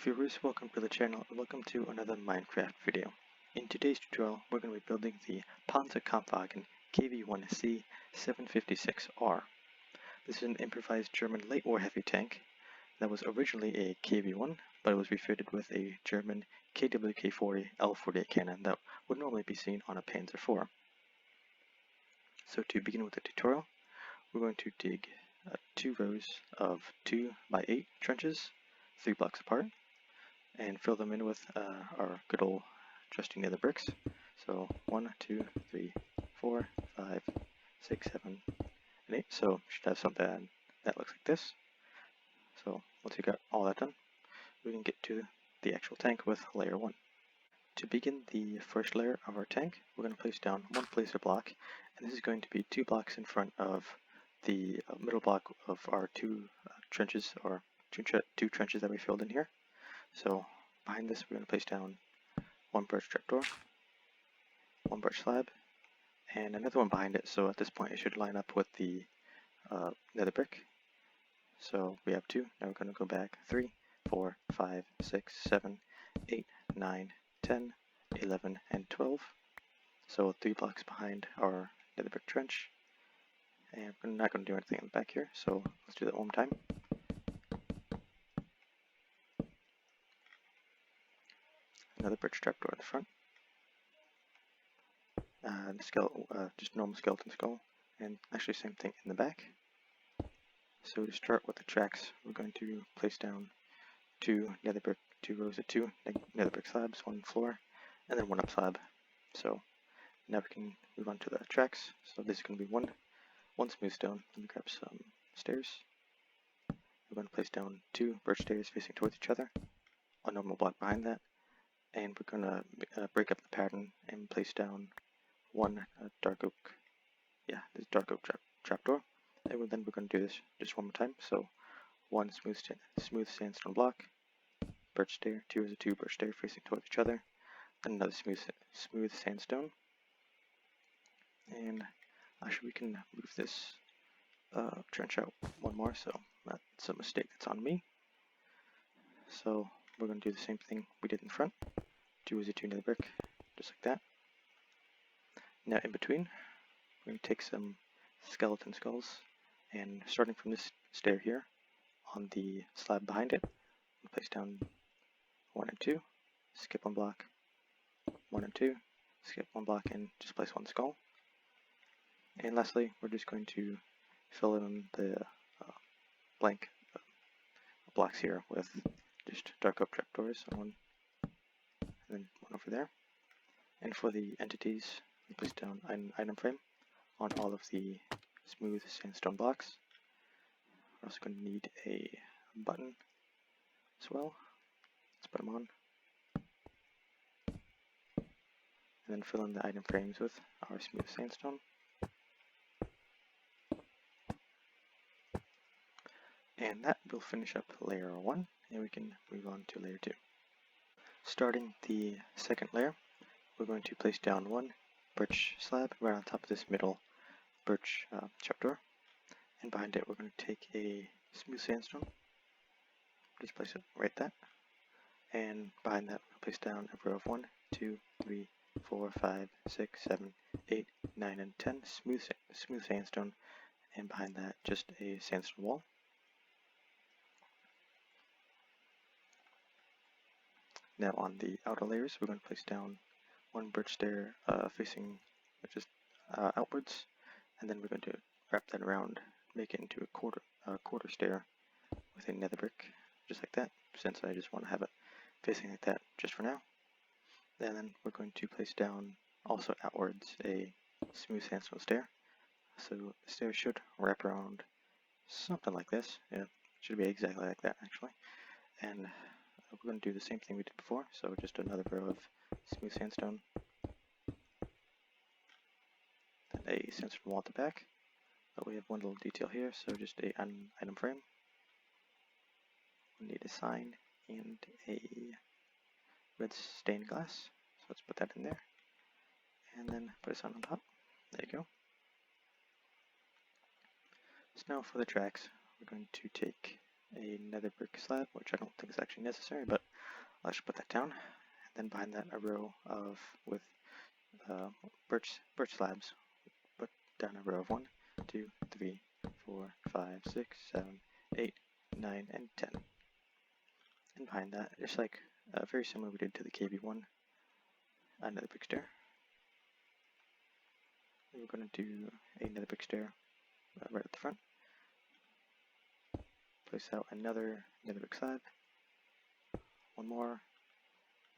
viewers, welcome to the channel and welcome to another Minecraft video. In today's tutorial, we're going to be building the Pz.Kpfw KV-1C 756R. This is an improvised German late war heavy tank that was originally a KV-1, but it was refitted with a German KW-K40 L48 cannon that would normally be seen on a Panzer IV. So to begin with the tutorial, we're going to dig 2 rows of 2x8 trenches, 3 blocks apart, and fill them in with our good old trusty nether bricks. So 1, 2, 3, 4, 5, 6, 7, and 8. So should have something that looks like this. So once we got all that done, we can get to the actual tank with layer 1. To begin the first layer of our tank, we're going to place down 1 placer block, and this is going to be 2 blocks in front of the middle block of our 2 trenches, or 2 trenches that we filled in here. So behind this, we're going to place down 1 birch trapdoor, 1 birch slab, and another one behind it. So at this point, it should line up with the nether brick. So we have 2. Now we're going to go back 3, 4, 5, 6, 7, 8, 9, 10, 11, and 12. So 3 blocks behind our nether brick trench. And we're not going to do anything in the back here, so let's do that one more time. Another birch trapdoor in the front. Just normal skeleton skull, and actually same thing in the back. So to start with the tracks, we're going to place down 2 rows of 2 nether brick slabs, 1 floor, and then 1 up slab. So now we can move on to the tracks. So this is going to be one smooth stone. Let me grab some stairs. We're going to place down 2 birch stairs facing towards each other, a normal block behind that, and we're going to break up the pattern and place down 1 dark oak trapdoor. And then we're going to do this just one more time. So 1 smooth sandstone block, birch stair, 2 rows of 2 birch stair facing towards each other, and another smooth sandstone. And actually, we can move this trench out 1 more, so that's a mistake that's on me. So we're going to do the same thing we did in front. 2 rows of 2 nether brick, just like that. Now in between, we're going to take some skeleton skulls, and starting from this stair here, on the slab behind it, we'll place down 1 and 2, skip 1 block, 1 and 2, skip 1 block, and just place 1 skull. And lastly, we're just going to fill in the blank blocks here with just dark oak trapdoors, one and then 1 over there. And for the entities, we place down an item frame on all of the smooth sandstone blocks. We're also going to need a button as well. Let's put them on. And then fill in the item frames with our smooth sandstone. And that will finish up layer 1, and we can move on to layer 2. Starting the second layer, we're going to place down 1 birch slab right on top of this middle birch trapdoor, and behind it we're going to take a smooth sandstone, just place it right there, and behind that we'll place down a row of 1, 2, 3, 4, 5, 6, 7, 8, 9, and 10 smooth sandstone, and behind that just a sandstone wall. Now on the outer layers, we're going to place down 1 birch stair facing just outwards, and then we're going to wrap that around, make it into a quarter stair with a nether brick, just like that, since I just want to have it facing like that just for now. And then we're going to place down, also outwards, a smooth sandstone stair. So the stair should wrap around something like this. Yeah, it should be exactly like that actually. And we're going to do the same thing we did before, so just another row of smooth sandstone, and a sandstone wall at the back. But we have one little detail here, so just an item frame. We need a sign and a red stained glass, so let's put that in there, and then put a sign on top. There you go. So now for the tracks, we're going to take a nether brick slab, which I don't think is actually necessary, but I should put that down. And then behind that, a row with birch slabs. Put down a row of 1, 2, 3, 4, 5, 6, 7, 8, 9, and 10. And behind that, just like very similar we did to the KV-1, another brick stair. We're going to do another brick stair right at the front. Place out another nether brick slab, one more,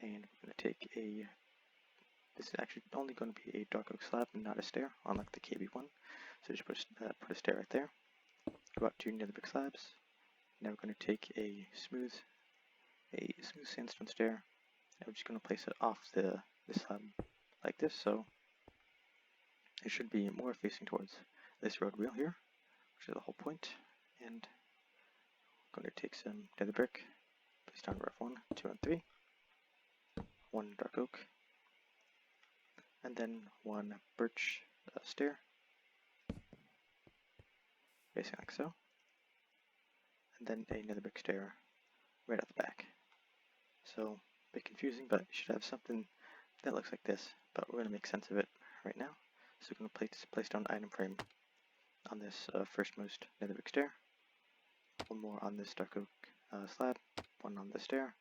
and we're going to take this is actually only going to be a dark oak slab and not a stair, unlike the KV-1. So just put a stair right there. Go out to nether brick slabs. Now we're going to take a smooth sandstone stair, and we're just going to place it off the slab like this, so it should be more facing towards this road wheel here, which is the whole point. And I'm going to take some nether brick, place down row 1, 2, and 3, one dark oak, and then one birch stair, facing like so, and then a nether brick stair right at the back. So a bit confusing, but you should have something that looks like this, but we're going to make sense of it right now. So we're going to place down an item frame on this firstmost nether brick stair, one more on this dark oak slab, one on the stair,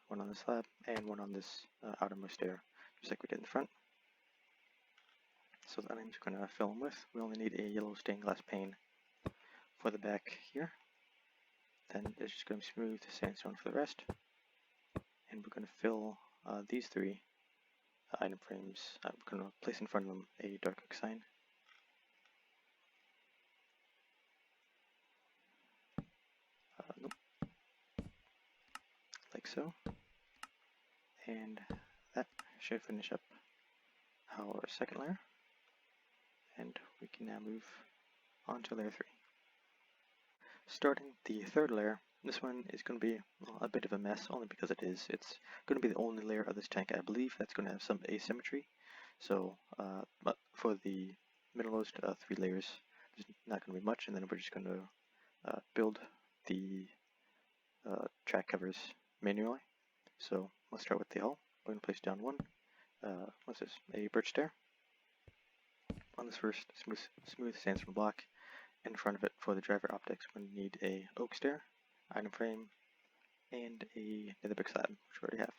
one on the slab, and one on this outermost stair, just like we did in the front. So the items we're going to fill them with, we only need a yellow stained glass pane for the back here. Then it's just going to be smooth sandstone for the rest. And we're going to fill these 3 item frames. We're going to place in front of them a dark oak sign. Nope. Like so. And that should finish up our second layer. And we can now move on to layer 3. Starting the third layer, this one is going to be a bit of a mess, only because it's going to be the only layer of this tank, I believe, that's going to have some asymmetry. So, but for the middlemost 3 layers, there's not going to be much, and then we're just going to build the track covers manually. So, let's start with the hull. We're going to place down what's this, a birch stair on this first smooth sandstone block. In front of it, for the driver optics, we need a oak stair, item frame, and a nether brick slab, which we already have.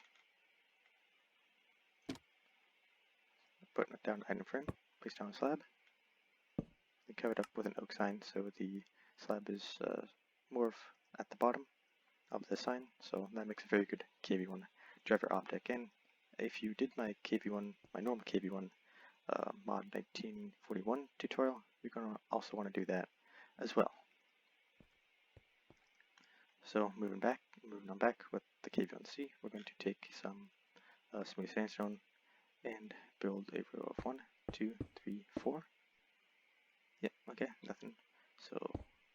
Put down item frame, place down a slab, and cover it up with an oak sign, so the slab is more at the bottom of the sign, so that makes a very good KV-1 driver optic. And if you did my KV-1, my normal KV-1 mod 1941 tutorial, you're going to also want to do that as well. So moving on back with the KV-1C, we're going to take some smooth sandstone and build a row of 1, 2, 3, 4. Yep, okay, nothing. So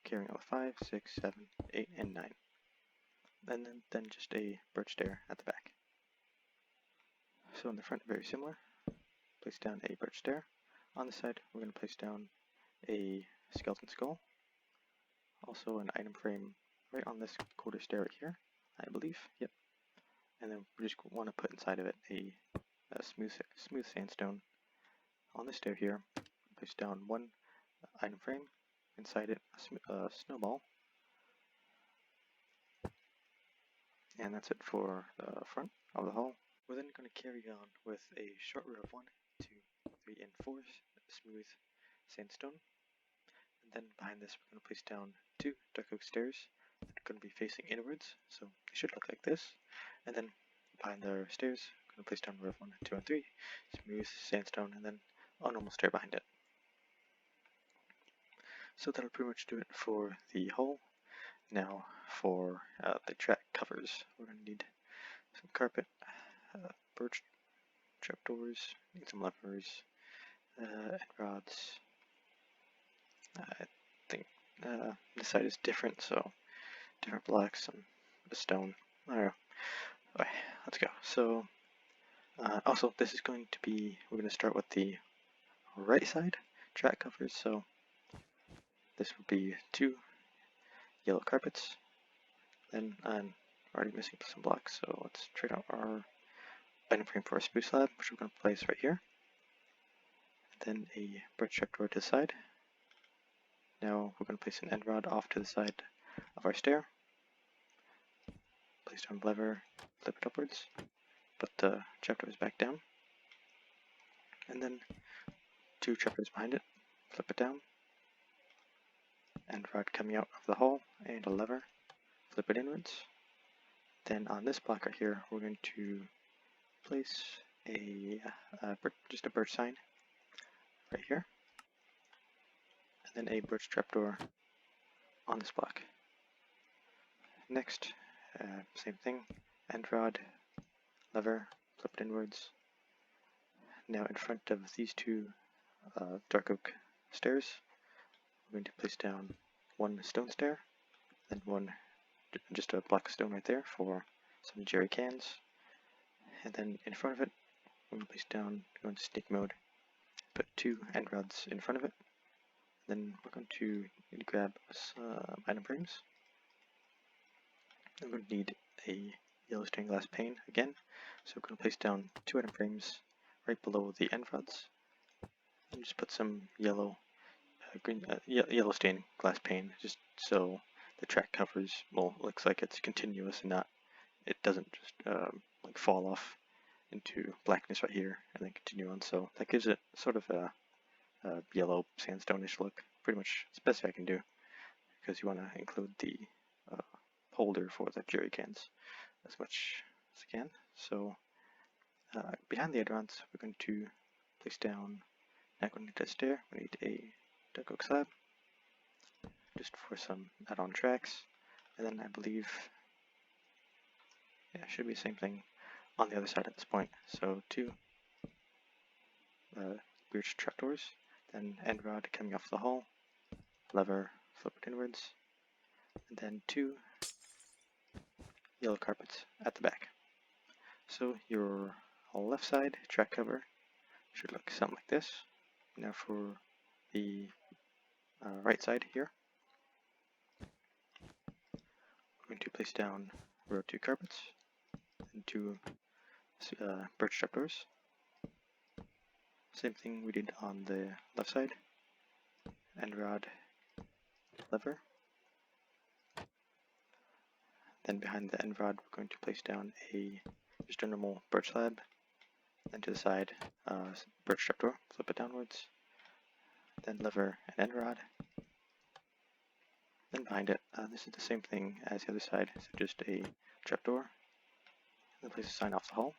carrying on with 5, 6, 7, 8, and 9. And then just a birch stair at the back. So in the front, very similar. Place down a birch stair. On the side, we're going to place down a skeleton skull. Also an item frame right on this quarter stair right here, I believe. Yep. And then we just want to put inside of it a smooth sandstone on the stair here. Place down one item frame. Inside it, a snowball. And that's it for the front of the hull. We're then going to carry on with a short row of 1, 2, 3, and 4 smooth sandstone. And then behind this, we're going to place down 2 dark oak stairs that are going to be facing inwards, so they should look like this. And then behind the stairs, we're going to place down row of 1, 2, and 3, smooth sandstone, and then a normal stair behind it. So that'll pretty much do it for the hull. Now for the track covers, we're going to need some carpet, birch trapdoors, need some levers, and rods. I think this side is different, so different blocks, some stone. I don't know. Okay, let's go. So also this is going to be, we're going to start with the right side track covers. So this will be 2 yellow carpets, Then I'm already missing some blocks, so let's trade out our item frame for a spruce slab, which we're going to place right here. Then a birch trapdoor to the side. Now we're going to place an end rod off to the side of our stair. Place down the lever, flip it upwards, put the trapdoors back down, and then 2 trapdoors behind it, flip it down, end rod coming out of the hole, and a lever, flip it inwards. Then on this block right here, we're going to place just a birch sign right here, and then a birch trapdoor on this block. Next, same thing, end rod, lever, flip it inwards. Now in front of these 2 dark oak stairs, we're going to place down 1 stone stair, then just a block of stone right there for some jerry cans. And then in front of it, we're going to place down, go into sneak mode, put 2 end rods in front of it. Then we're going to need to grab some item frames. We're going to need a yellow stained glass pane again, so we're going to place down 2 item frames right below the end rods, and just put some yellow stained glass pane, just so the track covers looks like it's continuous and it doesn't just like fall off into blackness right here and then continue on. So that gives it sort of a yellow sandstone-ish look. Pretty much it's the best I can do, because you want to include the holder for the jerry cans as much as I can. So behind the end rods, we're going to place down, not going to need a stair, we need a dark oak slab, just for some add-on tracks. And then I believe, yeah, it should be the same thing on the other side at this point. So 2 birch trapdoors, then end rod coming off the hull, lever, flip it inwards, and then 2 yellow carpets at the back. So your left side track cover should look something like this. Now for the right side here, we're going to place down row 2 carpets and 2 birch trapdoors. Same thing we did on the left side, end rod, lever. Then behind the end rod, we're going to place down just a normal birch slab. Then to the side, birch trapdoor, flip it downwards. Then lever and end rod. Then behind it, this is the same thing as the other side, so just a trapdoor. Then place a sign off the hull.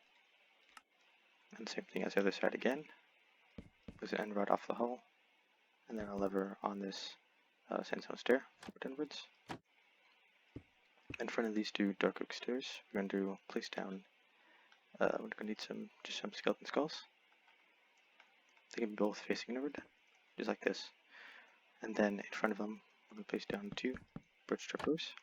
And same thing as the other side again. Place an end rod off the hull, and then a lever on this sandstone stair, flip it inwards. In front of these 2 dark oak stairs, we're going to place down, we're going to need just some skeleton skulls. They can be both facing inward, just like this. And then in front of them, we're going to place down 2 birch trapdoors.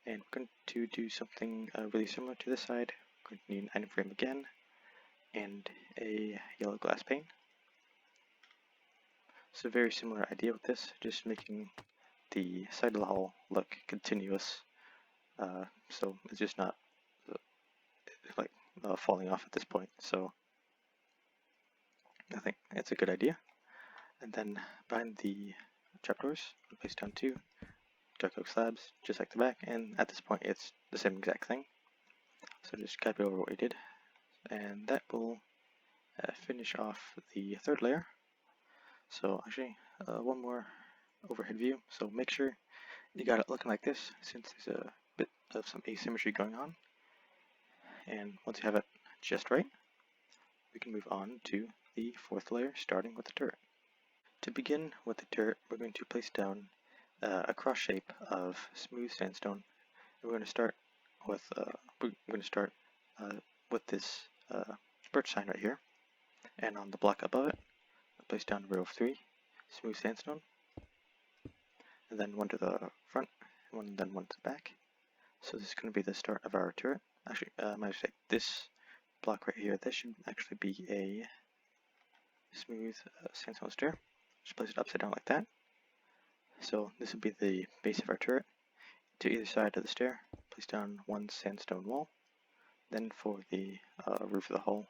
And we're going to do something really similar to this side. We're going to need an item frame again, and a yellow glass pane. It's a very similar idea with this, just making the side of the hull look continuous, so it's just not like falling off at this point. So I think it's a good idea. And then behind the trapdoors, we place down 2 dark oak slabs, just like the back, and at this point it's the same exact thing. So just copy over what we did, and that will finish off the 3rd layer. So actually, one more overhead view. So make sure you got it looking like this, since there's a bit of some asymmetry going on. And once you have it just right, we can move on to the 4th layer, starting with the turret. To begin with the turret, we're going to place down a cross shape of smooth sandstone. And we're going to start with this birch sign right here, and on the block above it, place down a row of 3 smooth sandstone, and then 1 to the front, and then 1 to the back. So this is going to be the start of our turret. Actually, my mistake. This block right here, this should actually be a smooth sandstone stair. Just place it upside down like that. So this will be the base of our turret. to either side of the stair, place down one sandstone wall. Then for the roof of the hull,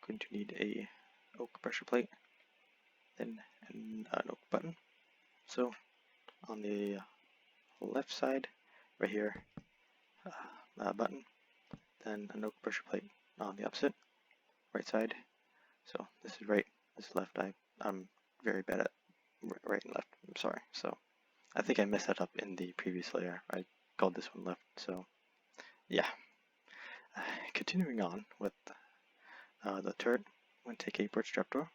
going to need a oak pressure plate, then an oak button. So on the left side, right here, button, then an oak pressure plate on the opposite, right side. So this is right, this is left. I'm very bad at right and left, I'm sorry. So I think I messed that up in the previous layer. I called this one left, so yeah. Continuing on with the turret, I'm going to take a birch trapdoor,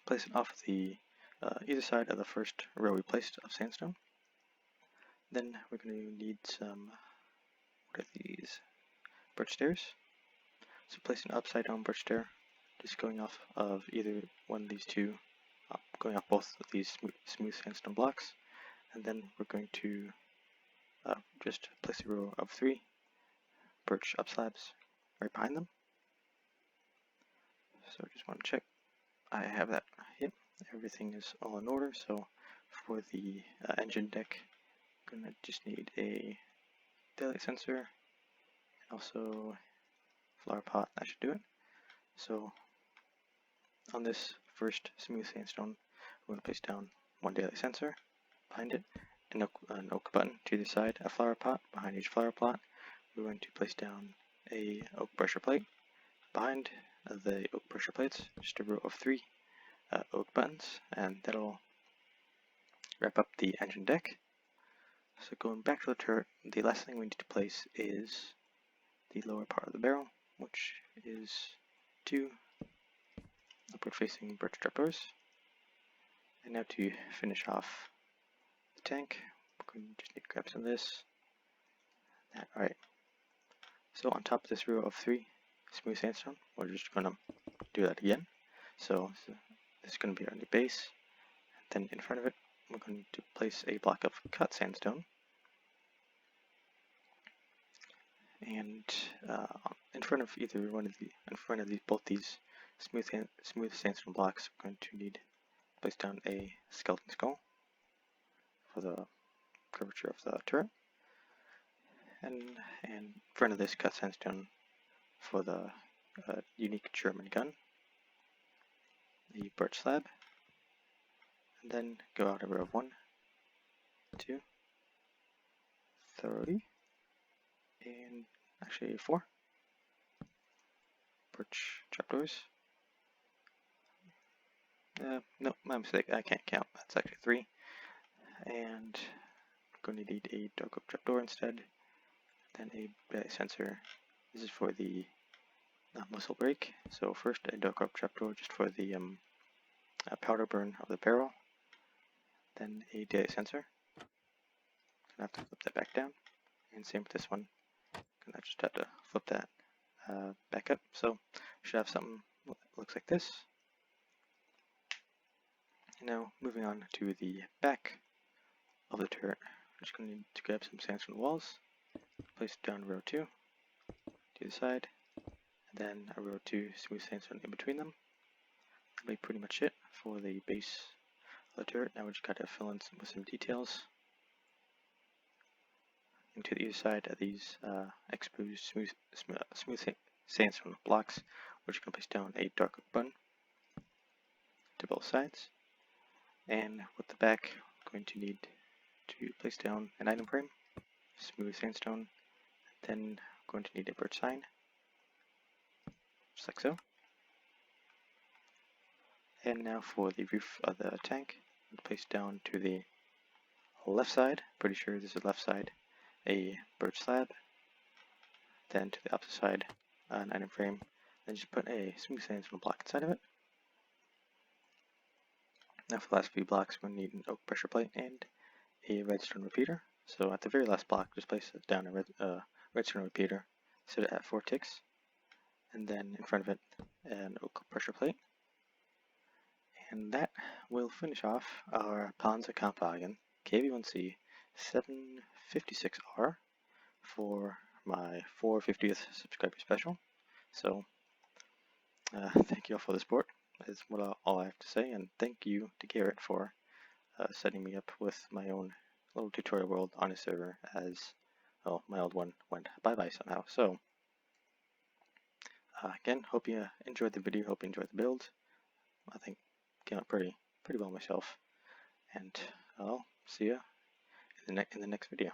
place it off the either side of the first row we placed of sandstone. Then we're going to need some, what are these? Birch stairs. So place an upside down birch stair, just going off of either one of these two, going off both of these smooth sandstone blocks. And then we're going to just place a row of 3 birch up slabs right behind them. So just want to check I have that. Yep, everything is all in order. So for the engine deck, I'm gonna just need a daylight sensor and also flower pot. That should do it. So on this first smooth sandstone, we're going to place down one daylight sensor behind it, an oak button to the side, a flower pot behind each flower pot. We're going to place down a oak pressure plate behind the oak pressure plates, just a row of 3 oak buttons, and that'll wrap up the engine deck. So going back to the turret, the last thing we need to place is the lower part of the barrel, which is 2 upward facing birch trapdoors. And now to finish off the tank, we're going to just need to grab some of this. Alright, so on top of this row of 3 smooth sandstone, we're just going to do that again. So this is going to be our new base. Then in front of it, we're going to place a block of cut sandstone. And in front of either one of both these smooth sandstone blocks, we're going to need to place down a skeleton skull for the curvature of the turret. And in front of this cut sandstone for the unique German gun, the birch slab, and then go out a row of 1, 2, 3, and actually 4 birch trapdoors. No, my mistake, I can't count, that's actually 3. And I'm going to need a dark oak trapdoor instead, then a daylight sensor. This is for the muzzle brake. So first a dark oak trapdoor just for the powder burn of the barrel, then a daylight sensor. Gonna have to flip that back down, and same with this one. Gonna just have to flip that back up. So should have something that looks like this. And now moving on to the back of the turret, I'm just going to need to grab some sandstone walls, place it down row 2 to the side, and then a row 2 smooth sandstone in between them. That'll be pretty much it for the base of the turret. Now we just got to fill in with some details. And to the either side of these exposed smooth sandstone blocks, we're just going to place down a dark oak button to both sides. And with the back, we're going to need to place down an item frame, smooth sandstone, then we're going to need a birch sign, just like so. And now for the roof of the tank, we'll place down to the left side, pretty sure this is left side, a birch slab, then to the opposite side, an item frame, then just put a smooth sandstone block inside of it. Now for the last few blocks, we're going to need an oak pressure plate and a redstone repeater. So at the very last block, just place down a redstone repeater, set it at 4 ticks, and then in front of it, an oak pressure plate. And that will finish off our Pz.Kpfw KV-1C 756R for my 450th subscriber special. So thank you all for the support. Is all I have to say, and thank you to Garrett for setting me up with my own little tutorial world on a server, as well, my old one went bye-bye somehow. So again, hope you enjoyed the video, hope you enjoyed the build. I think came out pretty well myself, and I'll see you in the next video.